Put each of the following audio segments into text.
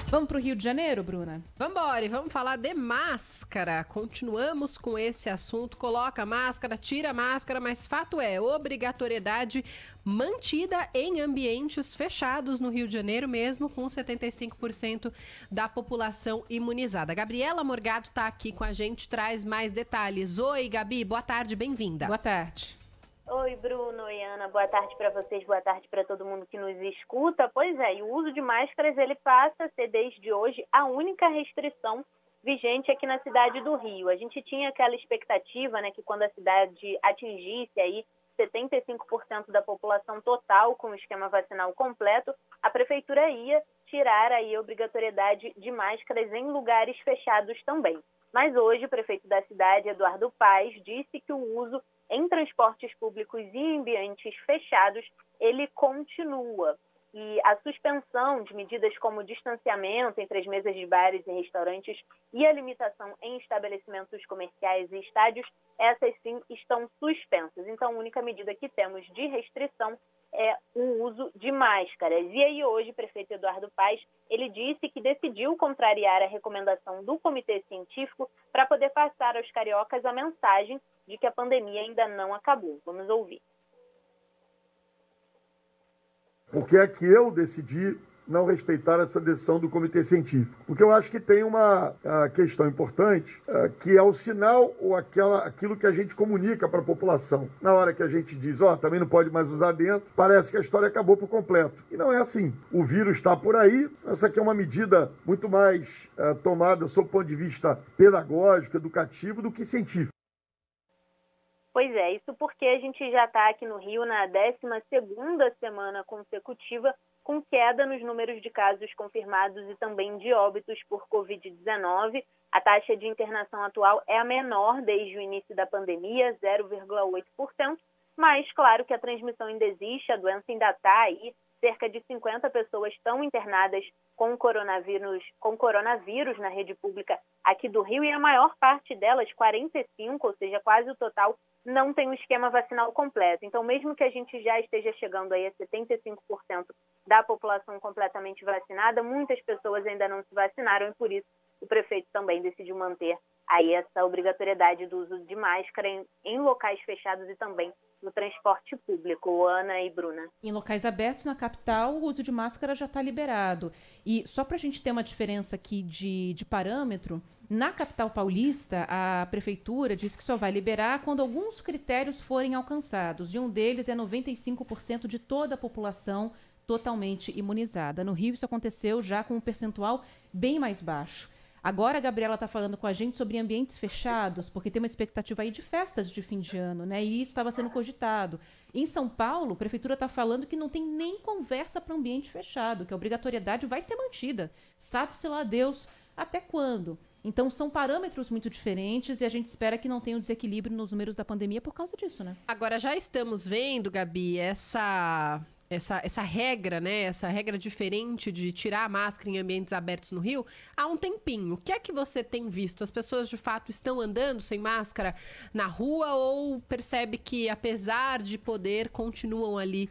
Vamos para o Rio de Janeiro, Bruna? Vambora, e vamos falar de máscara. Continuamos com esse assunto. Coloca a máscara, tira a máscara, mas fato é, obrigatoriedade mantida em ambientes fechados no Rio de Janeiro, mesmo com 75% da população imunizada. Gabriela Morgado está aqui com a gente, traz mais detalhes. Oi, Gabi, boa tarde, bem-vinda. Boa tarde. Oi, Bruno. Oi, Ana. Boa tarde para vocês, boa tarde para todo mundo que nos escuta. Pois é, e o uso de máscaras, ele passa a ser, desde hoje, a única restrição vigente aqui na cidade do Rio. A gente tinha aquela expectativa, né, que quando a cidade atingisse aí 75% da população total com o esquema vacinal completo, a prefeitura ia tirar aí a obrigatoriedade de máscaras em lugares fechados também. Mas hoje o prefeito da cidade, Eduardo Paes, disse que o uso em transportes públicos e em ambientes fechados, ele continua. E a suspensão de medidas como distanciamento entre as mesas de bares e restaurantes e a limitação em estabelecimentos comerciais e estádios, essas sim estão suspensas. Então, a única medida que temos de restrição é o uso de máscaras. E aí hoje o prefeito Eduardo Paes, ele disse que decidiu contrariar a recomendação do comitê científico para poder passar aos cariocas a mensagem de que a pandemia ainda não acabou. Vamos ouvir. Por que é que eu decidi não respeitar essa decisão do comitê científico? Porque eu acho que tem uma questão importante, que é o sinal ou aquilo que a gente comunica para a população. Na hora que a gente diz, também não pode mais usar dentro, parece que a história acabou por completo. E não é assim. O vírus está por aí, essa aqui é uma medida muito mais tomada sob o ponto de vista pedagógico, educativo, do que científico. Pois é, isso porque a gente já está aqui no Rio na 12ª semana consecutiva com queda nos números de casos confirmados e também de óbitos por Covid-19. A taxa de internação atual é a menor desde o início da pandemia, 0,8%, mas claro que a transmissão ainda existe, a doença ainda está aí. Cerca de 50 pessoas estão internadas com coronavírus na rede pública aqui do Rio e a maior parte delas, 45, ou seja, quase o total, não tem o esquema vacinal completo. Então, mesmo que a gente já esteja chegando aí a 75% da população completamente vacinada, muitas pessoas ainda não se vacinaram e por isso o prefeito também decidiu manter aí essa obrigatoriedade do uso de máscara em locais fechados e também no transporte público. Ana e Bruna. Em locais abertos na capital, o uso de máscara já está liberado. E só para a gente ter uma diferença aqui de parâmetro, na capital paulista, a prefeitura diz que só vai liberar quando alguns critérios forem alcançados. E um deles é 95% de toda a população totalmente imunizada. No Rio, isso aconteceu já com um percentual bem mais baixo. Agora a Gabriela está falando com a gente sobre ambientes fechados, porque tem uma expectativa aí de festas de fim de ano, né? E isso estava sendo cogitado. Em São Paulo, a prefeitura está falando que não tem nem conversa para ambiente fechado, que a obrigatoriedade vai ser mantida. Sabe-se lá Deus até quando. Então, são parâmetros muito diferentes e a gente espera que não tenha um desequilíbrio nos números da pandemia por causa disso, né? Agora, já estamos vendo, Gabi, essa regra, né? Essa regra diferente de tirar a máscara em ambientes abertos no Rio há um tempinho. O que é que você tem visto? As pessoas, de fato, estão andando sem máscara na rua ou percebe que, apesar de poder, continuam ali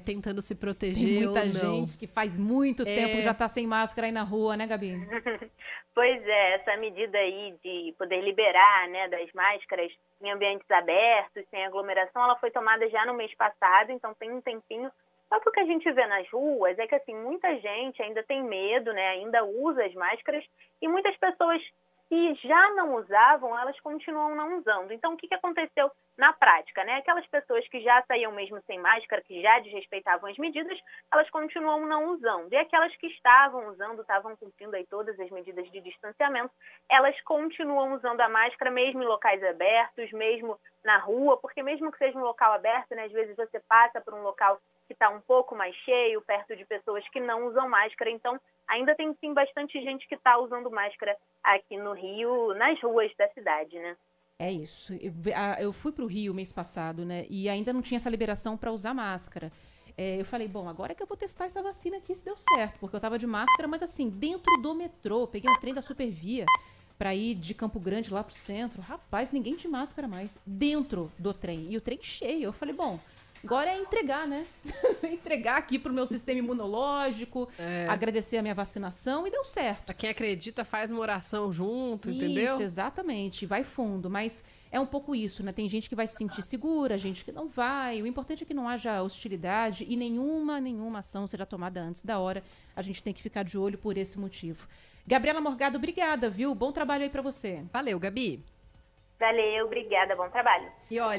tentando se proteger? Tem muita gente que faz muito tempo já tá sem máscara aí na rua, né, Gabi? Pois é, essa medida aí de poder liberar, né, das máscaras em ambientes abertos, sem aglomeração, ela foi tomada já no mês passado, então tem um tempinho. Só que o que a gente vê nas ruas é que, assim, muita gente ainda tem medo, né, ainda usa as máscaras e muitas pessoas que já não usavam, elas continuam não usando. Então, o que aconteceu na prática, né? Aquelas pessoas que já saíam mesmo sem máscara, que já desrespeitavam as medidas, elas continuam não usando. E aquelas que estavam usando, estavam cumprindo aí todas as medidas de distanciamento, elas continuam usando a máscara mesmo em locais abertos, mesmo na rua, porque mesmo que seja um local aberto, né, às vezes você passa por um local que está um pouco mais cheio, perto de pessoas que não usam máscara. Então, ainda tem sim bastante gente que está usando máscara aqui no Rio, nas ruas da cidade, né? É isso. Eu fui para o Rio mês passado, né? E ainda não tinha essa liberação para usar máscara. Eu falei, bom, agora é que eu vou testar essa vacina aqui se deu certo, porque eu estava de máscara, mas assim, dentro do metrô, peguei um trem da Supervia para ir de Campo Grande lá pro centro. Rapaz, ninguém de máscara mais, dentro do trem. E o trem cheio. Eu falei, bom, Agora é entregar, né? Entregar aqui pro meu sistema imunológico, agradecer a minha vacinação e deu certo. Pra quem acredita, faz uma oração junto, Isso, entendeu? Exatamente, vai fundo, mas é um pouco isso, né? Tem gente que vai se sentir segura, gente que não vai. O importante é que não haja hostilidade e nenhuma ação seja tomada antes da hora. A gente tem que ficar de olho por esse motivo. Gabriela Morgado, obrigada, viu? Bom trabalho aí pra você. Valeu, Gabi. Valeu, obrigada, bom trabalho. E olha,